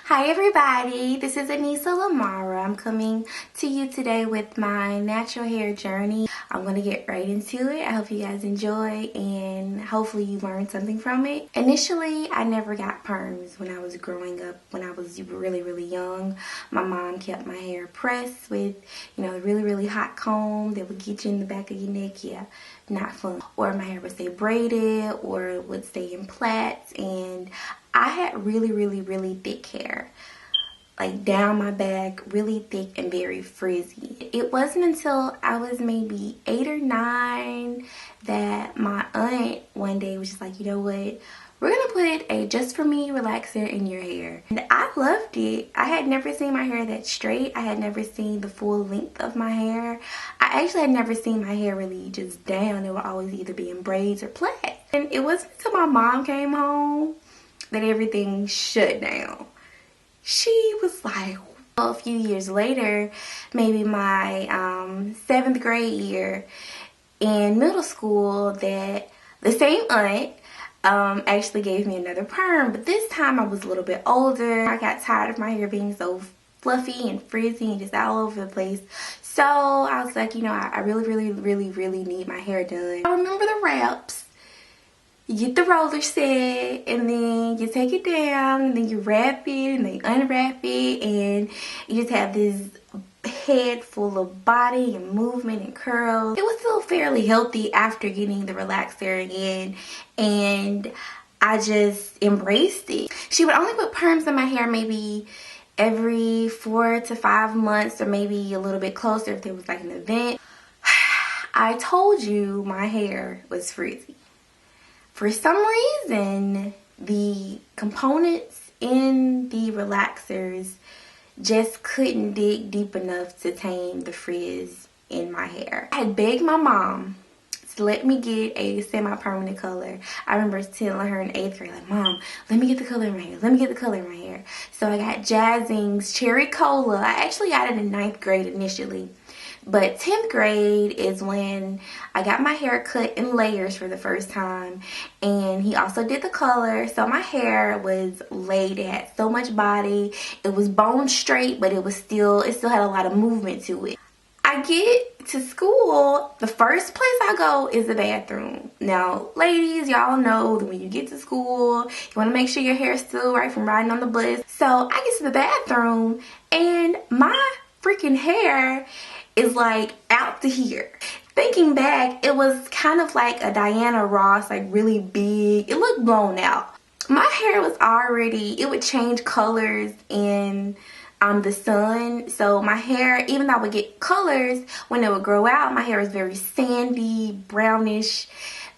Hi everybody, this is Annisa LiMara. I'm coming to you today with my natural hair journey. I'm going to get right into it. I hope you guys enjoy and hopefully you learned something from it. Initially, I never got perms when I was growing up, when I was really young. My mom kept my hair pressed with, the really hot comb that would get you in the back of your neck. Yeah, not fun. Or my hair would stay braided or it would stay in plaits, and I had really thick hair, like down my back, really thick and very frizzy. It wasn't until I was maybe 8 or 9 that my aunt one day was just like, you know what, we're gonna put a just for me relaxer in your hair. And I loved it. I had never seen my hair that straight. I had never seen the full length of my hair. I actually had never seen my hair really just down. It would always either be in braids or plaits. And it wasn't until my mom came home that everything shut down. She was like, well, a few years later, maybe my 7th grade year in middle school, that the same aunt actually gave me another perm, but this time I was a little bit older. I got tired of my hair being so fluffy and frizzy and just all over the place. So I was like, I really need my hair done. I remember the wraps. You get the roller set and then you take it down and then you wrap it and then you unwrap it and you just have this head full of body and movement and curls. It was still fairly healthy after getting the relaxer in, and I just embraced it. She would only put perms in my hair maybe every 4 to 5 months, or maybe a little bit closer if there was like an event. I told you my hair was frizzy. For some reason, the components in the relaxers just couldn't dig deep enough to tame the frizz in my hair. I had begged my mom to let me get a semi-permanent color. I remember telling her in 8th grade, like, Mom, let me get the color in my hair. Let me get the color in my hair. So I got Jazzing's Cherry Cola. I actually got it in 9th grade initially. But 10th grade is when I got my hair cut in layers for the first time, and he also did the color. So my hair was laid. It had so much body. It was bone straight, but it still had a lot of movement to it. I get to school, the first place I go is the bathroom. Now, ladies, y'all know that when you get to school, you want to make sure your hair is still right from riding on the bus. So I get to the bathroom and my freaking hair is like out to here. Thinking back, it was kind of like a Diana Ross, like really big. It looked blown out. My hair was already, it would change colors in the sun. So my hair, even though I would get colors when it would grow out, my hair was very sandy, brownish.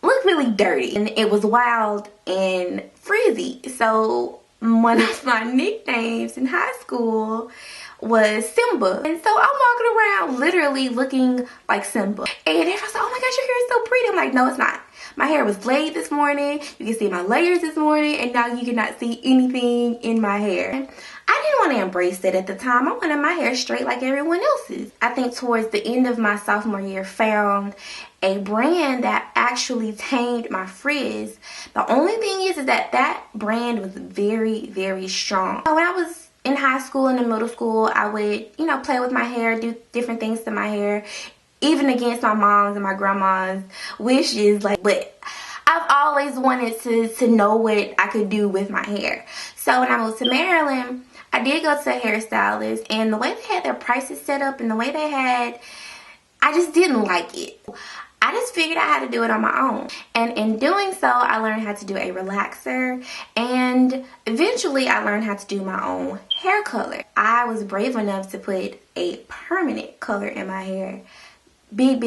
It looked really dirty, and it was wild and frizzy. So one of my nicknames in high school was Simba, and so I'm walking around literally looking like Simba, and everyone's like, oh my gosh, your hair is so pretty. I'm like, no, it's not. My hair was laid this morning. You can see my layers this morning, and now you cannot see anything in my hair. I didn't want to embrace it at the time. I wanted my hair straight like everyone else's. I think towards the end of my sophomore year, found a brand that actually tamed my frizz. The only thing is that that brand was very strong. When I was in high school and in middle school, I would, play with my hair, do different things to my hair, even against my mom's and my grandma's wishes. But I've always wanted to know what I could do with my hair. So when I moved to Maryland, I did go to a hairstylist, and the way they had their prices set up and the way they had, I just didn't like it. I just figured out how to do it on my own. And in doing so, I learned how to do a relaxer, and eventually I learned how to do my own hair color. I was brave enough to put a permanent color in my hair. Big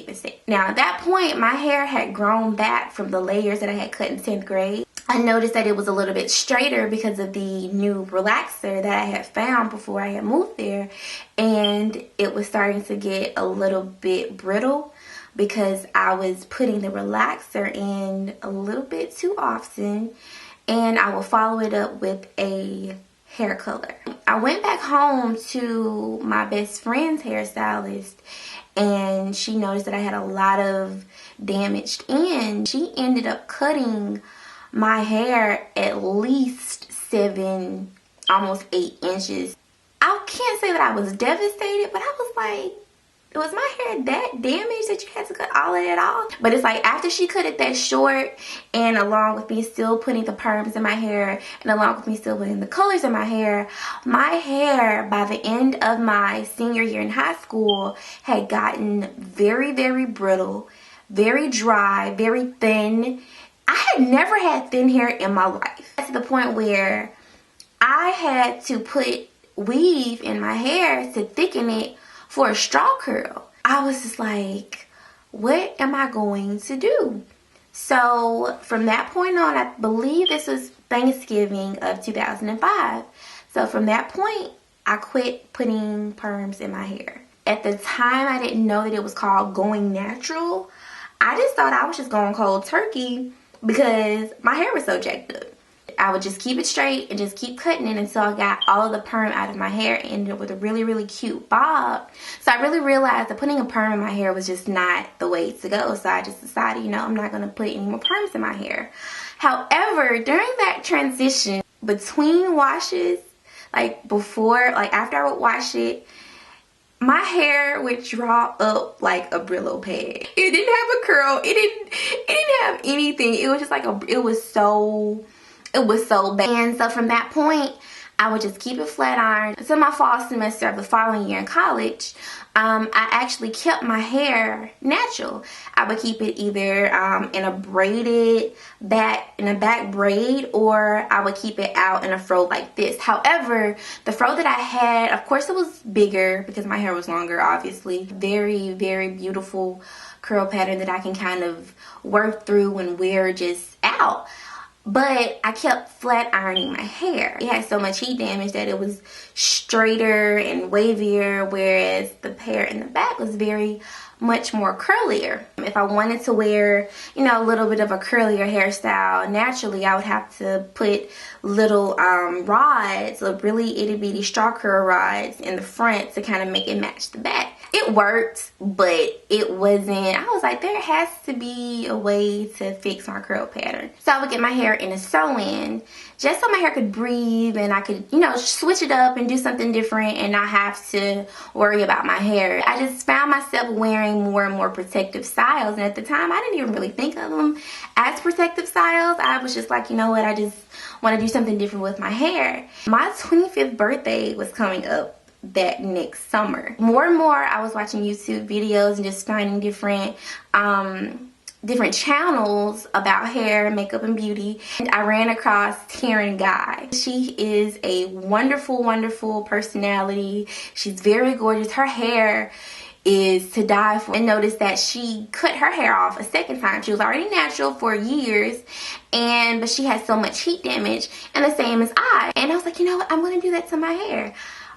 mistake. Now at that point, my hair had grown back from the layers that I had cut in 10th grade. I noticed that it was a little bit straighter because of the new relaxer that I had found before I had moved there, and it was starting to get a little bit brittle because I was putting the relaxer in a little bit too often, and I will follow it up with a hair color. I went back home to my best friend's hairstylist, and she noticed that I had a lot of damaged ends. She ended up cutting my hair at least 7 almost 8 inches. I can't say that I was devastated, but I was like, was my hair that damaged that you had to cut all of it off? But it's like after she cut it that short, and along with me still putting the perms in my hair, and along with me still putting the colors in my hair by the end of my senior year in high school had gotten very, very brittle, very dry, very thin. I had never had thin hair in my life. To the point where I had to put weave in my hair to thicken it for a straw curl. I was just like, what am I going to do? So from that point on, I believe this was Thanksgiving of 2005. So from that point, I quit putting perms in my hair. At the time, I didn't know that it was called going natural. I just thought I was just going cold turkey because my hair was so jacked up. I would just keep it straight and just keep cutting it until I got all of the perm out of my hair and ended up with a really, really cute bob. So I really realized that putting a perm in my hair was just not the way to go. So I just decided, you know, I'm not going to put any more perms in my hair. However, during that transition between washes, like before, like after I would wash it, my hair would draw up like a Brillo pad. It didn't have a curl. It didn't have anything. It was just like it was so bad. And so from that point, I would just keep it flat ironed. So my fall semester of the following year in college, I actually kept my hair natural. I would keep it either in a back braid, or I would keep it out in a fro like this. However, the fro that I had, of course it was bigger because my hair was longer, obviously. Very, very beautiful curl pattern that I can kind of work through and wear just out. But I kept flat ironing my hair. It had so much heat damage that it was straighter and wavier, whereas the hair in the back was very much more curlier. If I wanted to wear, you know, a little bit of a curlier hairstyle naturally, I would have to put little rods, little really itty bitty straw curl rods in the front to kind of make it match the back. It worked, but it wasn't, I was like, there has to be a way to fix my curl pattern. So I would get my hair in a sew-in just so my hair could breathe and I could, you know, switch it up and do something different and not have to worry about my hair. I just found myself wearing more and more protective styles, and at the time I didn't even really think of them as protective styles. I was just like, you know what, I just want to do something different with my hair. My 25th birthday was coming up that next summer. More and more I was watching YouTube videos and just finding different channels about hair, makeup, and beauty. And I ran across Taryn Guy. She is a wonderful, wonderful personality. She's very gorgeous. Her hair is to die for. And noticed that she cut her hair off a second time. She was already natural for years, but she had so much heat damage, and the same as I. And I was like, you know what, I'm gonna do that to my hair.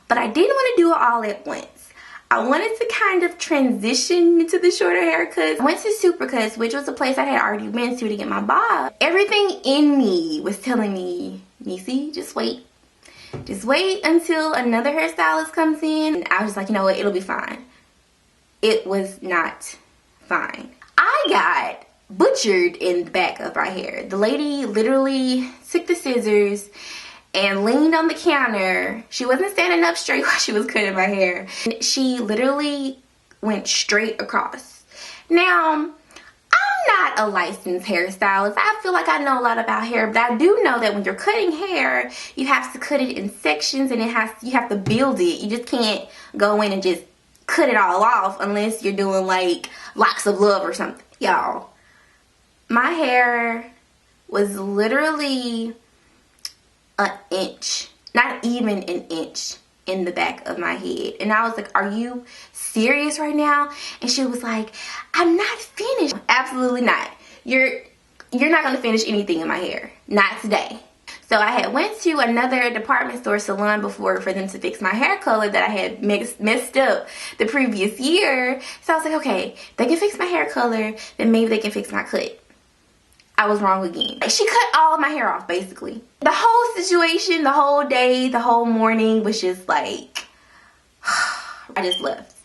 But I didn't want to do it all at once. I wanted to kind of transition into the shorter haircuts. I went to Supercuts, which was a place I had already been to get my bob. Everything in me was telling me, Nisi, just wait. Just wait until another hairstylist comes in. And I was like, you know what, it'll be fine. It was not fine. I got butchered in the back of my hair. The lady literally took the scissors and leaned on the counter. She wasn't standing up straight while she was cutting my hair. She literally went straight across. Now, I'm not a licensed hairstylist. I feel like I know a lot about hair, but I do know that when you're cutting hair, you have to cut it in sections, and you have to build it. You just can't go in and just cut it all off unless you're doing like locks of love or something. Y'all, my hair was literally an inch, not even an inch, in the back of my head. And I was like, are you serious right now? And she was like, I'm not finished. Absolutely not. You're not gonna finish anything in my hair. Not today. So I had went to another department store salon before for them to fix my hair color that I had messed up the previous year. So I was like, okay, they can fix my hair color, then maybe they can fix my cut. I was wrong again. She cut all of my hair off, basically. The whole situation, the whole day, the whole morning was just like, I just left.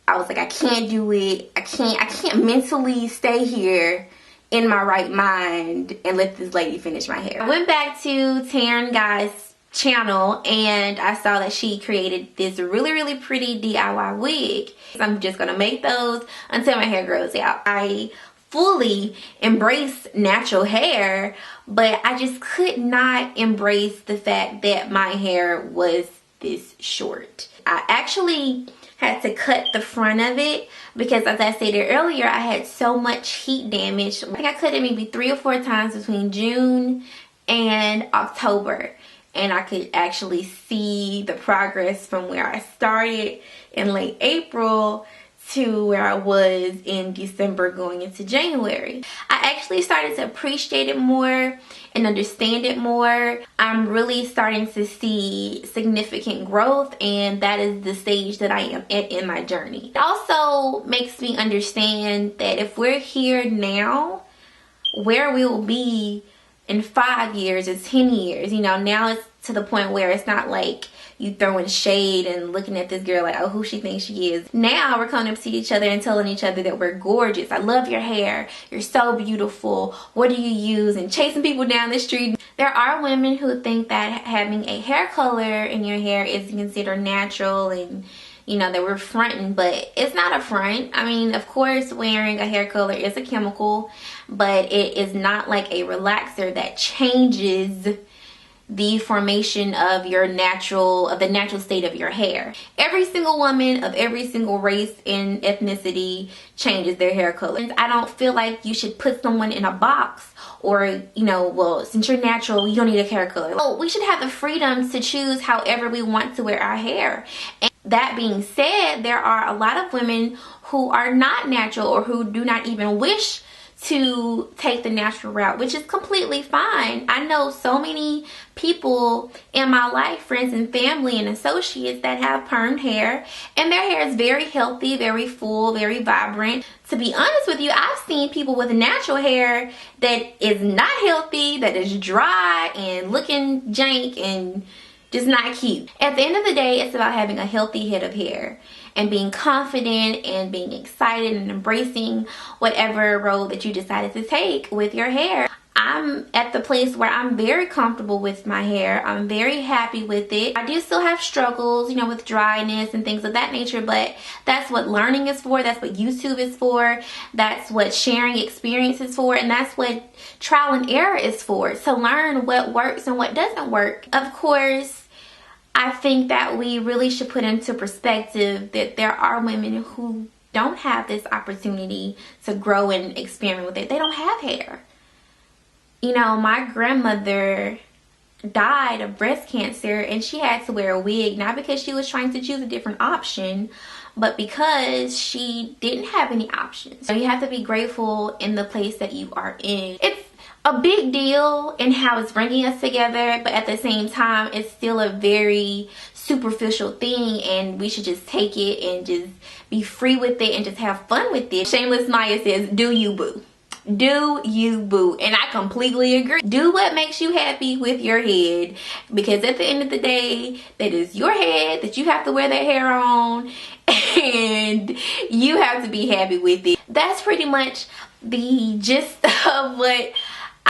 I was like, I can't do it. I can't mentally stay here in my right mind and let this lady finish my hair. I went back to Taryn Guy's channel, and I saw that she created this really pretty DIY wig. I'm just gonna make those until my hair grows out. I fully embrace natural hair, but I just could not embrace the fact that my hair was this short. I actually had to cut the front of it because, as I stated earlier, I had so much heat damage. I think I cut it maybe 3 or 4 times between June and October, and I could actually see the progress from where I started in late April to where I was in December going into January. I actually started to appreciate it more and understand it more. I'm really starting to see significant growth, and that is the stage that I am at in my journey. It also makes me understand that if we're here now, where we will be in 5 years or 10 years. You know, now it's to the point where it's not like you throwing shade and looking at this girl like, oh, who she thinks she is. Now we're coming up to each other and telling each other that we're gorgeous. I love your hair. You're so beautiful. What do you use? And chasing people down the street. There are women who think that having a hair color in your hair is considered natural and, you know, that we're fronting, but it's not a front. I mean, of course, wearing a hair color is a chemical, but it is not like a relaxer that changes the formation of the natural state of your hair. Every single woman of every single race and ethnicity changes their hair color. I don't feel like you should put someone in a box or, you know, well, since you're natural, you don't need a hair color. Oh, we should have the freedom to choose however we want to wear our hair. And that being said, there are a lot of women who are not natural or who do not even wish to take the natural route, which is completely fine. I know so many people in my life, friends and family and associates, that have permed hair, and their hair is very healthy, very full, very vibrant. To be honest with you, I've seen people with natural hair that is not healthy, that is dry and looking jank and just not cute. At the end of the day, it's about having a healthy head of hair and being confident and being excited and embracing whatever road that you decided to take with your hair. I'm at the place where I'm very comfortable with my hair. I'm very happy with it. I do still have struggles, you know, with dryness and things of that nature, but that's what learning is for. That's what YouTube is for. That's what sharing experience is for. And that's what trial and error is for, to learn what works and what doesn't work. Of course, I think that we really should put into perspective that there are women who don't have this opportunity to grow and experiment with it. They don't have hair. You know, my grandmother died of breast cancer, and she had to wear a wig, not because she was trying to choose a different option, but because she didn't have any options. So you have to be grateful in the place that you are in. It's a big deal in how it's bringing us together, but at the same time, it's still a very superficial thing, and we should just take it and just be free with it and just have fun with it. Shameless Maya says, do you, boo. Do you, boo. And I completely agree. Do what makes you happy with your head, because at the end of the day, that is your head that you have to wear that hair on, and you have to be happy with it. That's pretty much the gist of what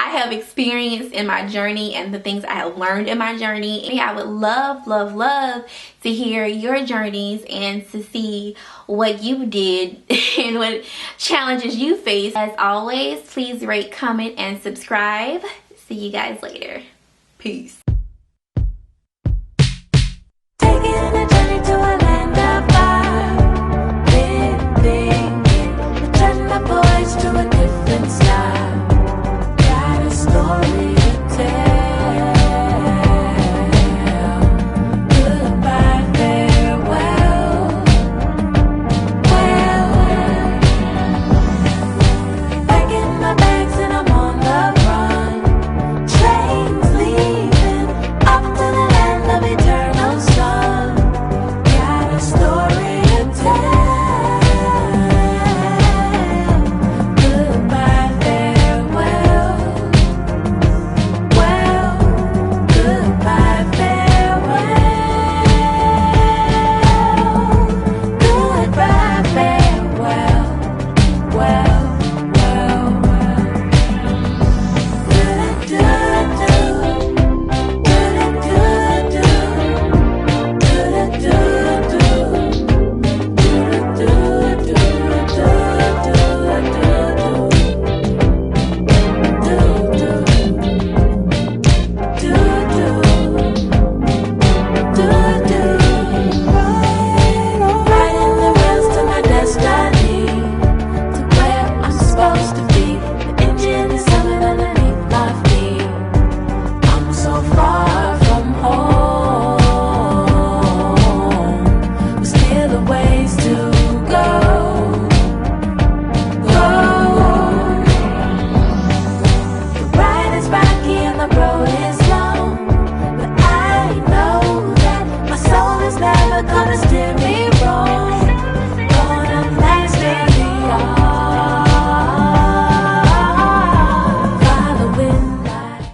I have experienced in my journey and the things I have learned in my journey. I would love to hear your journeys and to see what you did and what challenges you faced. As always, please rate, comment, and subscribe. See you guys later. Peace. Taking a journey to